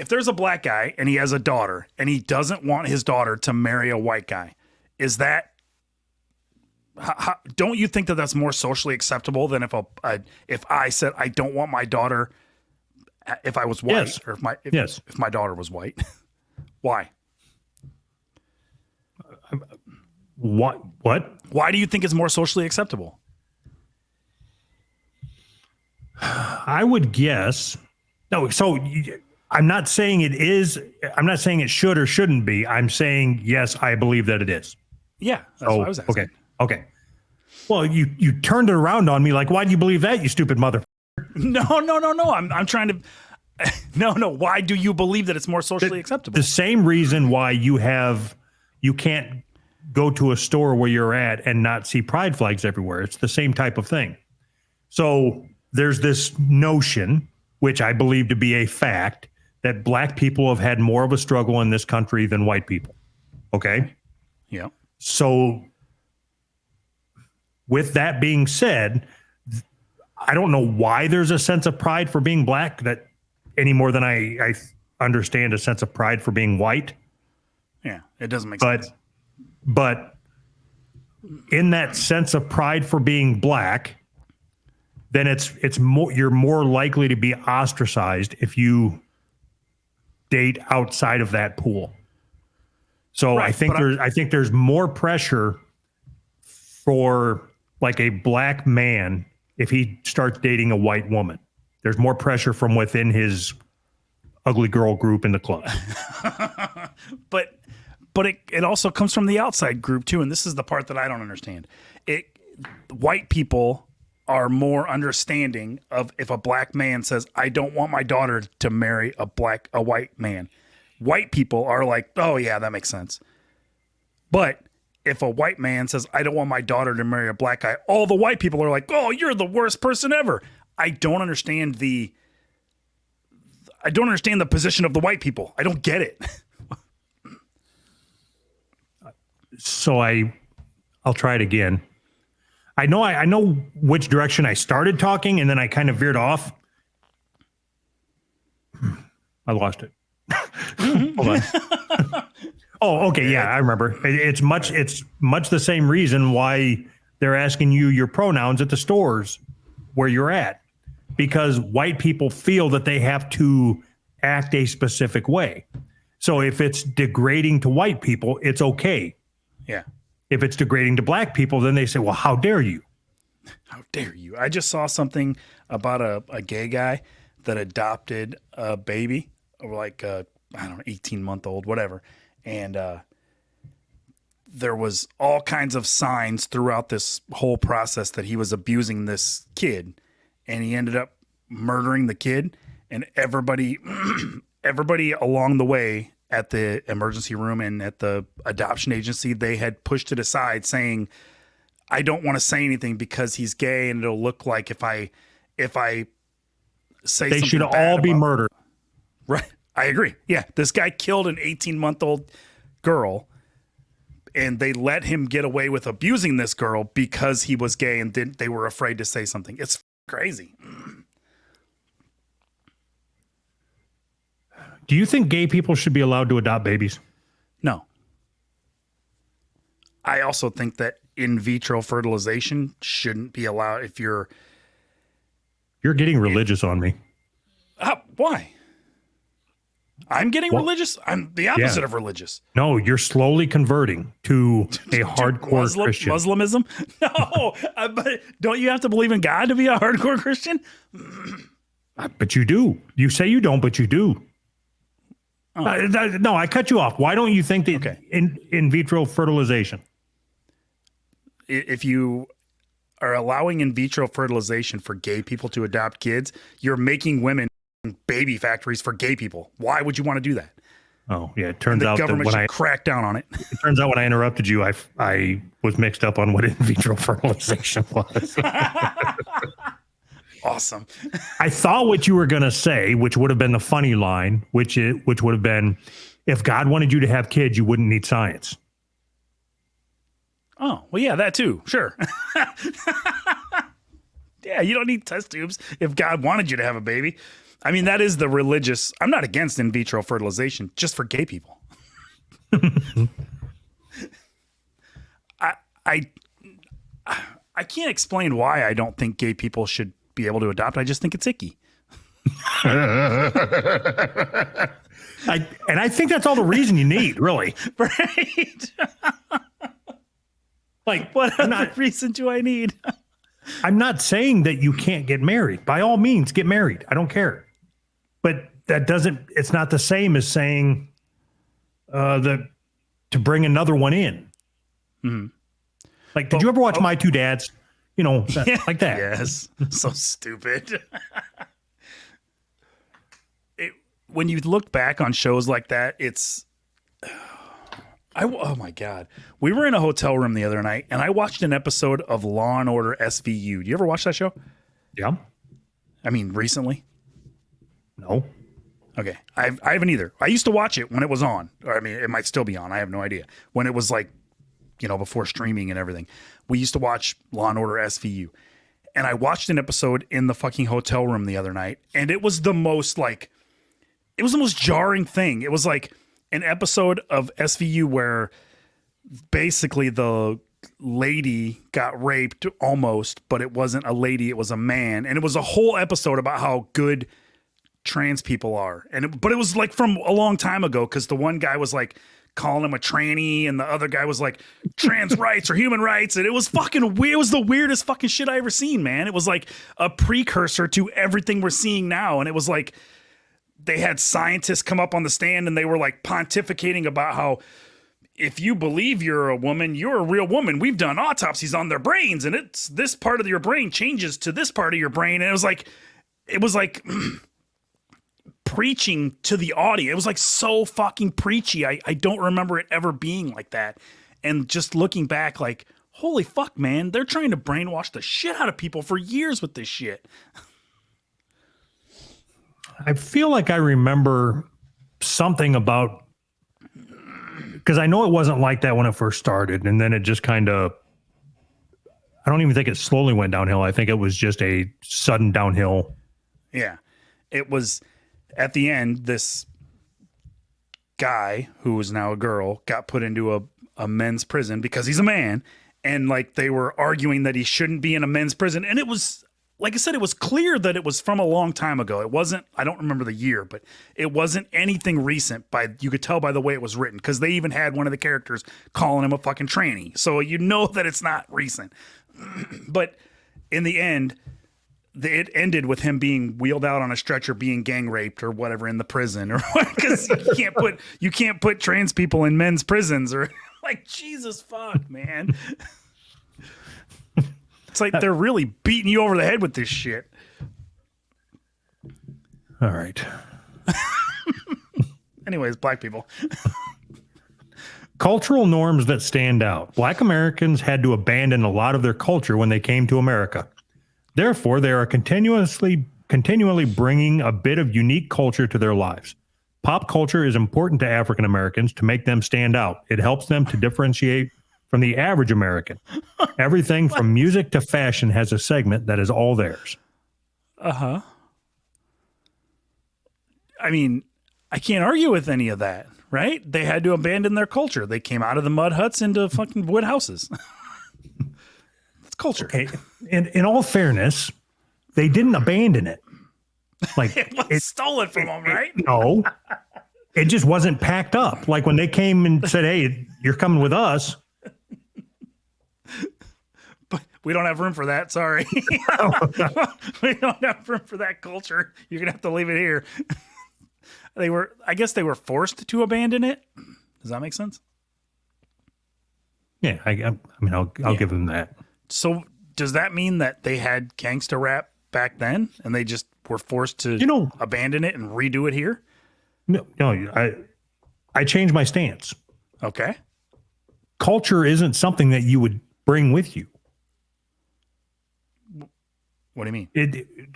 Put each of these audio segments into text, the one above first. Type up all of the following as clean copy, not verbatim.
if there's a black guy and he has a daughter and he doesn't want his daughter to marry a white guy, is that, don't you think that that's more socially acceptable than if I said I don't want my daughter, if I was white, yes. or Yes. if my daughter was white? Why? What? Why do you think it's more socially acceptable? I would guess. No, so I'm not saying it is. I'm not saying it should or shouldn't be. I'm saying, yes, I believe that it is. Yeah, that's what I was asking. Okay. Well, you turned it around on me like, why do you believe that, you stupid mother? No. I'm trying to. No. Why do you believe that it's more socially acceptable? The same reason why you can't go to a store where you're at and not see pride flags everywhere. It's the same type of thing. So there's this notion, which I believe to be a fact, that black people have had more of a struggle in this country than white people. Okay? Yeah. So with that being said, I don't know why there's a sense of pride for being black that any more than I understand a sense of pride for being white. Yeah, it doesn't make sense. But in that sense of pride for being black, then it's more, you're more likely to be ostracized if you date outside of that pool. So Right, I think there's more pressure for like a black man if he starts dating a white woman. There's more pressure from within his ugly girl group in the club. But it also comes from the outside group too, and this is the part that I don't understand. White people are more understanding of if a black man says, I don't want my daughter to marry a white man. White people are like, oh yeah, that makes sense. But if a white man says, I don't want my daughter to marry a black guy, all the white people are like, oh, you're the worst person ever. I don't understand the position of the white people. I don't get it. So I'll try it again. I know which direction I started talking, and then I kind of veered off. I lost it. Hold on. Oh, okay. Yeah, I remember. It's much the same reason why they're asking you your pronouns at the stores where you're at, because white people feel that they have to act a specific way. So if it's degrading to white people, it's okay. Yeah. If it's degrading to black people, then they say, well, how dare you? How dare you? I just saw something about a gay guy that adopted a baby, or like I don't know, 18-month-old, whatever. And there was all kinds of signs throughout this whole process that he was abusing this kid, and he ended up murdering the kid. And everybody along the way at the emergency room and at the adoption agency, they had pushed it aside, saying, I don't want to say anything because he's gay and it'll look like if I say they something should bad all be murdered. Right. I agree. Yeah. This guy killed an 18-month-old girl, and they let him get away with abusing this girl because he was gay, and they were afraid to say something. It's crazy. Do you think gay people should be allowed to adopt babies? No. I also think that in vitro fertilization shouldn't be allowed if you're getting religious on me. Why? I'm getting religious? I'm the opposite of religious. No, you're slowly converting to a hardcore Christian. Muslimism? No, but don't you have to believe in God to be a hardcore Christian? But you do. You say you don't, but you do. Oh. No, I cut you off. Why don't you think that in vitro fertilization? If you are allowing in vitro fertilization for gay people to adopt kids, you're making women baby factories for gay people. Why would you want to do that? Oh, yeah. It turns out that when I crack down on it. It turns out when I interrupted you, I was mixed up on what in vitro fertilization was. Awesome. I thought what you were going to say, which would have been the funny line, which would have been, if God wanted you to have kids, you wouldn't need science. Oh, well, yeah, that too. Sure. Yeah, you don't need test tubes if God wanted you to have a baby. I mean, that is the religious. I'm not against in vitro fertilization, just for gay people. I can't explain why I don't think gay people should be able to adopt. I just think it's icky. I think that's all the reason you need, really. Right? Like, What other reason do I need? I'm not saying that you can't get married. By all means, get married. I don't care. But that doesn't, it's not the same as saying that to bring another one in. Mm-hmm. Like, did you ever watch My Two Dads? You know, like that. Yes. So stupid. When you look back on shows like that, it's... oh my God. We were in a hotel room the other night, and I watched an episode of Law and Order SVU. Do you ever watch that show? Yeah. I mean, recently? No. Okay. I haven't either. I used to watch it when it was on. Or, I mean, it might still be on. I have no idea. When it was like, you know, before streaming and everything. We used to watch Law and Order SVU. And I watched an episode in the fucking hotel room the other night, and it was the most like... It was the most jarring thing. It was like an episode of SVU where basically the lady got raped almost, but it wasn't a lady, it was a man. And it was a whole episode about how good trans people are. But it was like from a long time ago, because the one guy was like calling him a tranny and the other guy was like trans rights or human rights. And it was fucking weird. It was the weirdest fucking shit I ever seen, man. It was like a precursor to everything we're seeing now. And it was like, they had scientists come up on the stand and they were like pontificating about how if you believe you're a woman, you're a real woman. We've done autopsies on their brains and it's this part of your brain changes to this part of your brain. And it was like preaching to the audience. It was like so fucking preachy. I don't remember it ever being like that. And just looking back, like, holy fuck, man, they're trying to brainwash the shit out of people for years with this shit. I feel like I remember something about, because I know it wasn't like that when it first started. And then it just kind of, I don't even think it slowly went downhill. I think it was just a sudden downhill. Yeah. It was at the end, this guy who was now a girl got put into a men's prison because he's a man. And like they were arguing that he shouldn't be in a men's prison. And it was, like I said, it was clear that it was from a long time ago. It wasn't, I don't remember the year, but it wasn't anything recent. You could tell by the way it was written, because they even had one of the characters calling him a fucking tranny. So you know that it's not recent. But in the end, it ended with him being wheeled out on a stretcher, being gang raped or whatever in the prison, or because you can't put trans people in men's prisons, or like, Jesus fuck, man. It's like they're really beating you over the head with this shit. All right. Anyways, black people. Cultural norms that stand out. Black Americans had to abandon a lot of their culture when they came to America. Therefore, they are continually bringing a bit of unique culture to their lives. Pop culture is important to African Americans to make them stand out. It helps them to differentiate from the average American. Everything from music to fashion has a segment that is all theirs. Uh-huh. I mean, I can't argue with any of that, right? They had to abandon their culture. They came out of the mud huts into fucking wood houses. It's culture. Okay. And in all fairness, they didn't abandon it. Like it stolen from them, right? No. It just wasn't packed up. Like when they came and said, hey, you're coming with us. But we don't have room for that. Sorry. We don't have room for that culture. You're going to have to leave it here. I guess they were forced to abandon it. Does that make sense? Yeah. I mean, I'll give them that. So does that mean that they had gangsta rap back then and they just were forced to abandon it and redo it here? No, I changed my stance. Okay. Culture isn't something that you would bring with you. What do you mean?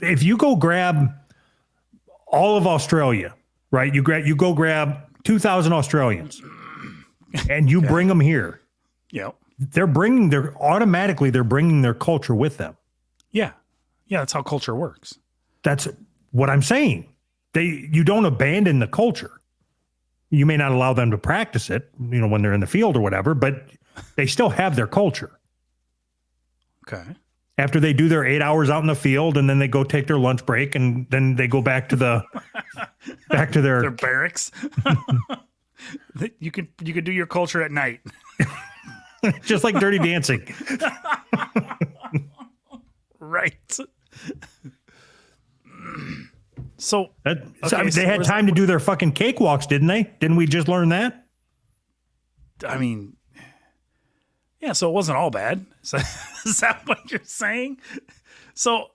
If you go grab all of Australia, right? You go grab 2,000 Australians and you bring them here. Yep. They're bringing their culture with them. Yeah. Yeah. That's how culture works. That's what I'm saying. you don't abandon the culture. You may not allow them to practice it, when they're in the field or whatever, but they still have their culture. Okay. After they do their 8 hours out in the field, and then they go take their lunch break, and then they go back to their barracks. You could do your culture at night. Just like Dirty Dancing. Right. So, they had time to do their fucking cakewalks, didn't they? Didn't we just learn that? I mean, yeah, so it wasn't all bad. So, is that what you're saying? So,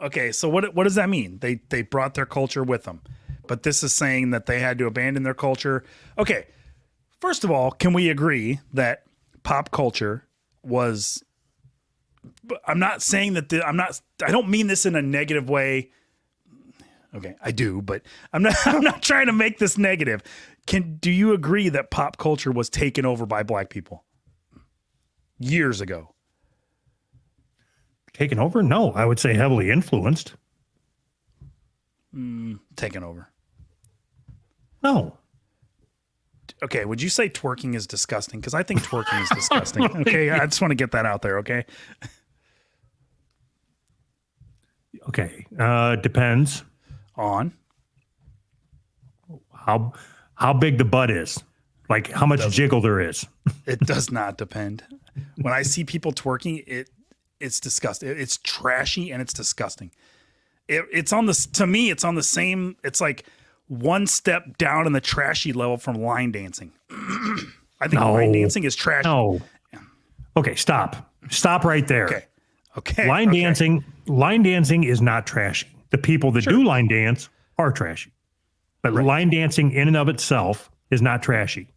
okay, so what does that mean? They brought their culture with them, but this is saying that they had to abandon their culture. Okay, first of all, can we agree that pop culture was? I'm not saying that I don't mean this in a negative way. Okay, I do, but I'm not trying to make this negative. Do you agree that pop culture was taken over by black people years ago? Taken over? No, I would say heavily influenced. Taken over. No. Okay, would you say twerking is disgusting? Because I think twerking is disgusting. Okay, I just want to get that out there, okay? Okay, depends. On? How big the butt is. Like how much jiggle there is. It does not depend. When I see people twerking, it's disgusting. It's trashy and it's disgusting. It's on the same, it's like one step down in the trashy level from line dancing. I think line dancing is trashy. No. Okay, stop. Stop right there. Okay. Line dancing is not trashy. The people that do line dance are trashy. But line dancing in and of itself is not trashy.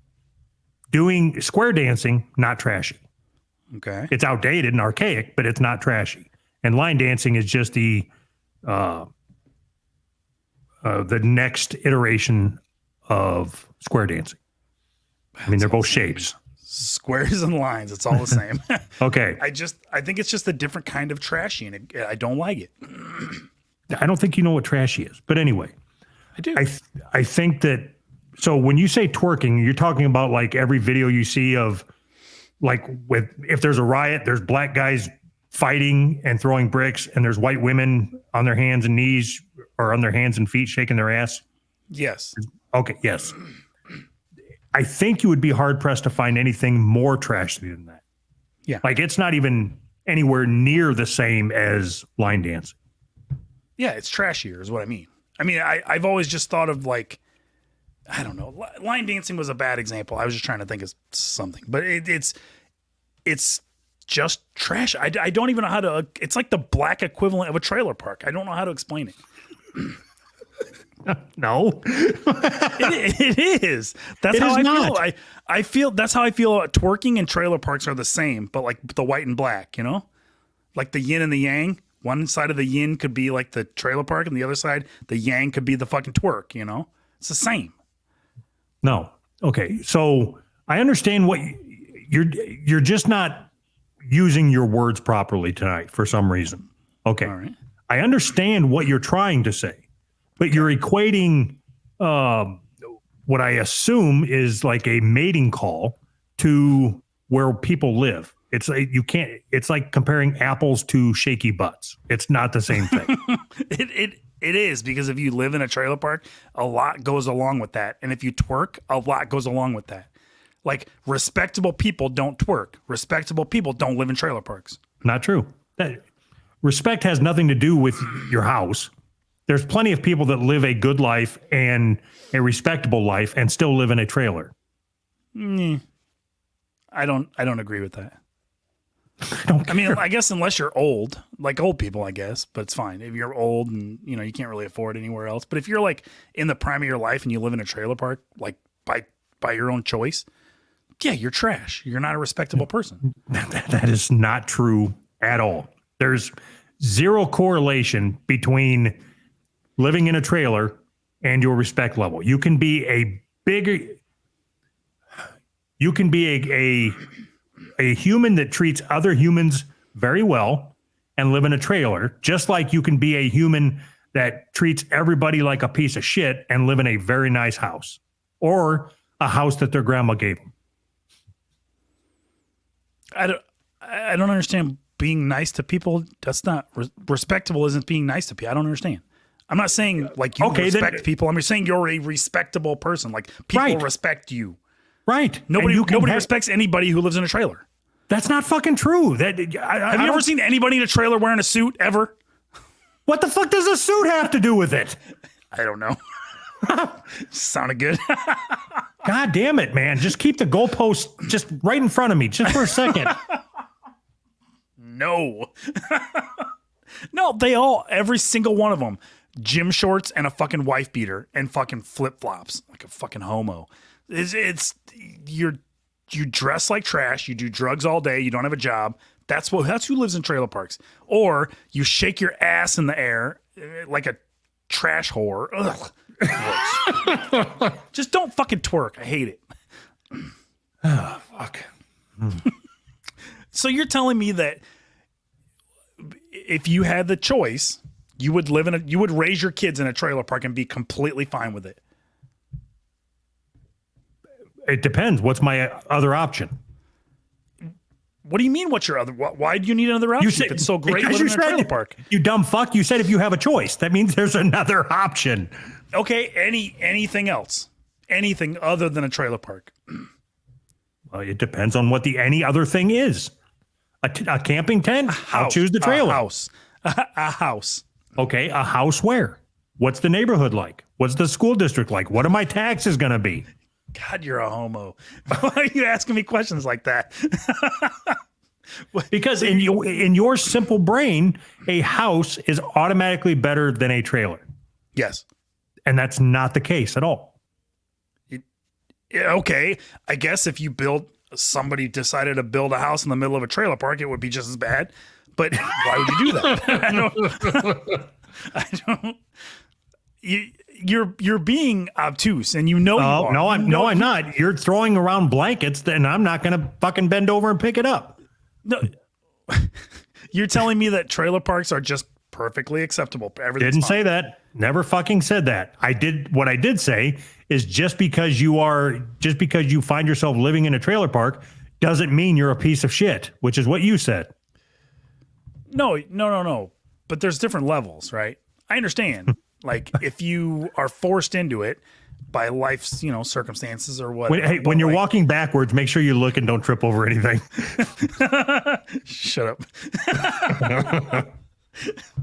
Doing square dancing, not trashy. Okay. It's outdated and archaic, but it's not trashy. And line dancing is just the next iteration of square dancing. I mean, they're both shapes. Squares and lines, it's all the same. Okay. I think it's just a different kind of trashy, and I don't like it. I don't think you know what trashy is, but anyway. I do. I think that, so when you say twerking, you're talking about like every video you see of like if there's a riot, there's black guys fighting and throwing bricks, and there's white women on their hands and knees or on their hands and feet shaking their ass. Yes. Okay. Yes. I think you would be hard pressed to find anything more trashy than that. Yeah. Like it's not even anywhere near the same as line dancing. Yeah, it's trashier is what I mean. I mean, I've always just thought of like, I don't know, line dancing was a bad example. I was just trying to think of something, but it's just trash. I don't even know how to, it's like the black equivalent of a trailer park. I don't know how to explain it. No, it is. That's how I feel. I feel that's how I feel about twerking and trailer parks are the same, but like the white and black, like the yin and the yang. One side of the yin could be like the trailer park, and the other side, the yang could be the fucking twerk. It's the same. No. Okay. So I understand what you're just not using your words properly tonight for some reason. Okay. All right. I understand what you're trying to say, but you're equating what I assume is like a mating call to where people live. It's like it's like comparing apples to shaky butts. It's not the same thing. It is, because if you live in a trailer park, a lot goes along with that. And if you twerk, a lot goes along with that. Like respectable people don't twerk. Respectable people don't live in trailer parks. Not true. Respect has nothing to do with your house. There's plenty of people that live a good life and a respectable life and still live in a trailer. I don't agree with that. I mean, I guess unless you're old, like old people, I guess, but it's fine. If you're old and, you can't really afford anywhere else. But if you're like in the prime of your life and you live in a trailer park, like by your own choice, yeah, you're trash. You're not a respectable person. That is not true at all. There's zero correlation between living in a trailer and your respect level. You can be a human that treats other humans very well and live in a trailer, just like you can be a human that treats everybody like a piece of shit and live in a very nice house or a house that their grandma gave them. I don't understand being nice to people. That's not respectable. Isn't being nice to people. I don't understand. I'm not saying like you respect people. I'm just saying you're a respectable person. Like people respect you. Right. Nobody respects anybody who lives in a trailer. That's not fucking true. Have you ever seen anybody in a trailer wearing a suit ever? What the fuck does a suit have to do with it? I don't know. Sounded good. God damn it, man. Just keep the goalpost just right in front of me just for a second. No. No, every single one of them, gym shorts and a fucking wife beater and fucking flip-flops like a fucking homo. You dress like trash. You do drugs all day. You don't have a job. That's who lives in trailer parks. Or you shake your ass in the air like a trash whore. Ugh. Just don't fucking twerk. I hate it. Oh, fuck. So you're telling me that if you had the choice, you would raise your kids in a trailer park and be completely fine with it? It depends. What's my other option? What do you mean? What's your other? Why do you need another option? If it's so great living in a trailer park. You dumb fuck. You said if you have a choice, that means there's another option. Okay. Anything else? Anything other than a trailer park? Well, it depends on what the any other thing is. A camping tent? I'll choose the trailer. A house. Okay. A house where? What's the neighborhood like? What's the school district like? What are my taxes going to be? God, you're a homo. Why are you asking me questions like that? Because in your simple brain, a house is automatically better than a trailer. Yes. And that's not the case at all. Okay. I guess if somebody decided to build a house in the middle of a trailer park, it would be just as bad. But why would you do that? I don't. You're being obtuse, and you know you are. No, I'm not. You're throwing around blankets, and I'm not going to fucking bend over and pick it up. No, you're telling me that trailer parks are just perfectly acceptable. Didn't say that. Never fucking said that. What I did say is just because you find yourself living in a trailer park doesn't mean you're a piece of shit, which is what you said. No. But there's different levels, right? I understand. Like if you are forced into it by life's, circumstances or what. When you're walking backwards, make sure you look and don't trip over anything. Shut up.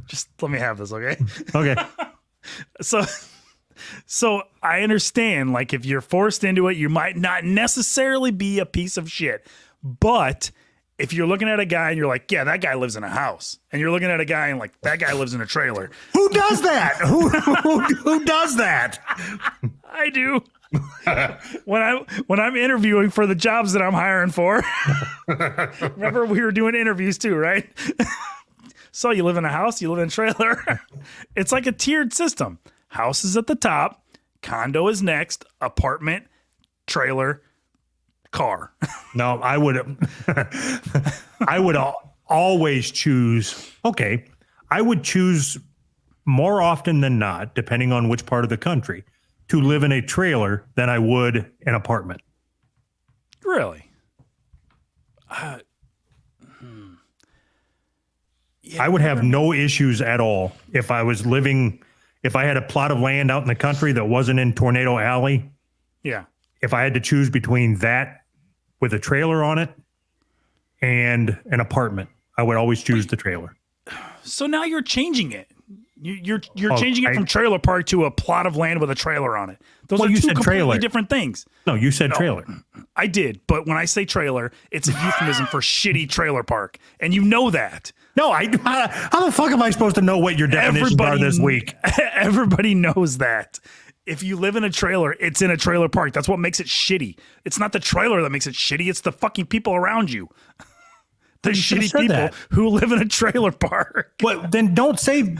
Just let me have this, okay? Okay. So I understand, like if you're forced into it, you might not necessarily be a piece of shit. But if you're looking at a guy and you're like, yeah, that guy lives in a house, and you're looking at a guy and like, that guy lives in a trailer. Who does that? Who does that? I do. When I'm interviewing for the jobs that I'm hiring for. Remember we were doing interviews too, right? So you live in a house, you live in a trailer. It's like a tiered system. House is at the top, condo is next, apartment, trailer, car. No, I would always choose. Okay, I would choose more often than not, depending on which part of the country, to live in a trailer than I would an apartment. Really? I would have no issues at all if I had a plot of land out in the country that wasn't in Tornado Alley. Yeah. If I had to choose between that with a trailer on it and an apartment, I would always choose the trailer. So now you're changing it. You're changing it from trailer park to a plot of land with a trailer on it. Those are two completely different things. No, you said trailer. I did, but when I say trailer, it's a euphemism for shitty trailer park, and you know that. No, how the fuck am I supposed to know what your definitions are this week? Everybody knows that. If you live in a trailer, it's in a trailer park. That's what makes it shitty. It's not the trailer that makes it shitty. It's the fucking people around you. The shitty people who live in a trailer park. Well, then don't say...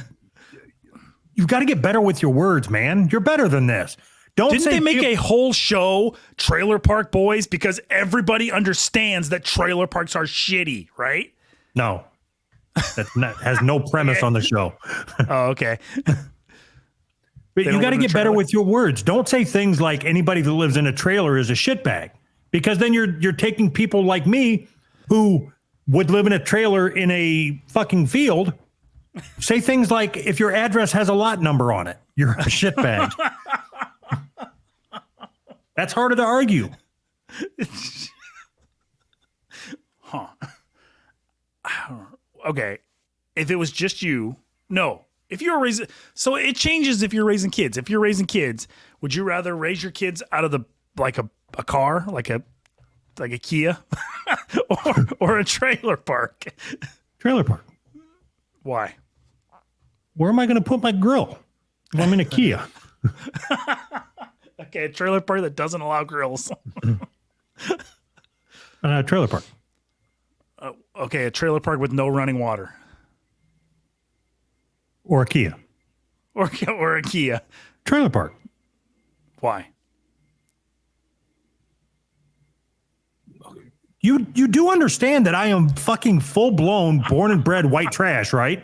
You've got to get better with your words, man. You're better than this. Didn't they make a whole show, Trailer Park Boys, because everybody understands that trailer parks are shitty, right? No. That has no premise on the show. Oh, okay. But They you don't got to live in a get better trailer? with your words. Don't say things like anybody that lives in a trailer is a shitbag, because then you're taking people like me who would live in a trailer in a fucking field. Say things like, if your address has a lot number on it, you're a shitbag. That's harder to argue. Huh. Okay. If it was just you, no. If you were raising, so it changes if you're raising kids. If you're raising kids, would you rather raise your kids out of the like a car, like a Kia, or a trailer park? Trailer park. Why? Where am I going to put my grill if I'm in a Kia? Okay, a trailer park that doesn't allow grills. Trailer park. Okay, a trailer park with no running water, Or a Kia. or a Kia. Trailer park. Why? You do understand that I am fucking full-blown, born and bred white trash, right?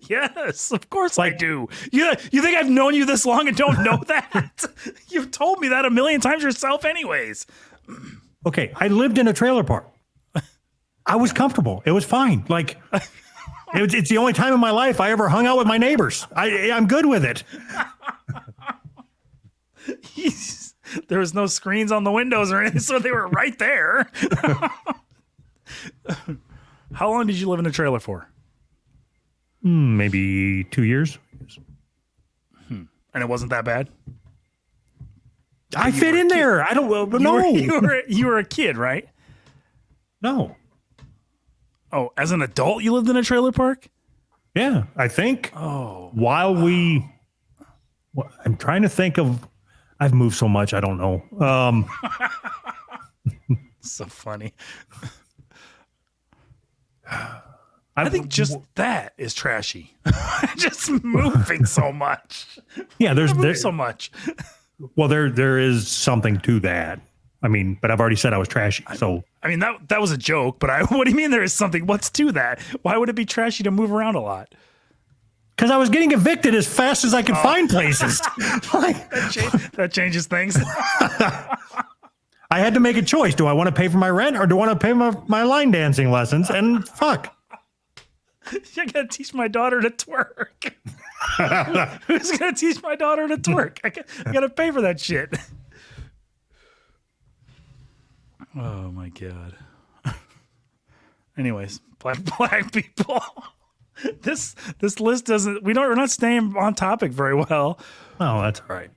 Yes, of course I do. You think I've known you this long and don't know that? You've told me that a million times yourself anyways. Okay, I lived in a trailer park. I was comfortable. It was fine. Like, it's the only time in my life I ever hung out with my neighbors. I'm good with it. There was no screens on the windows or anything, so they were right there. How long did you live in a trailer for? Maybe 2 years. And it wasn't that bad? I fit in there. I don't know. You were a kid, right? No. Oh, as an adult, you lived in a trailer park? Yeah, I think. Oh. While I'm trying to think of, I've moved so much, I don't know. So funny. I think just that is trashy. Just moving so much. Yeah, there's so much. Well, there is something to that. I mean, but I've already said I was trashy. So I mean that was a joke, but what do you mean there is something? What's to that? Why would it be trashy to move around a lot? because I was getting evicted as fast as I could find places. Like, That changes things. I had to make a choice. Do I want to pay for my rent or do I want to pay my line dancing lessons? And fuck. You're going to teach my daughter to twerk. Who's going to teach my daughter to twerk? I got to pay for that shit. Oh, my God. Anyways, black people. This list doesn't, we're not staying on topic very well. Oh, that's all right.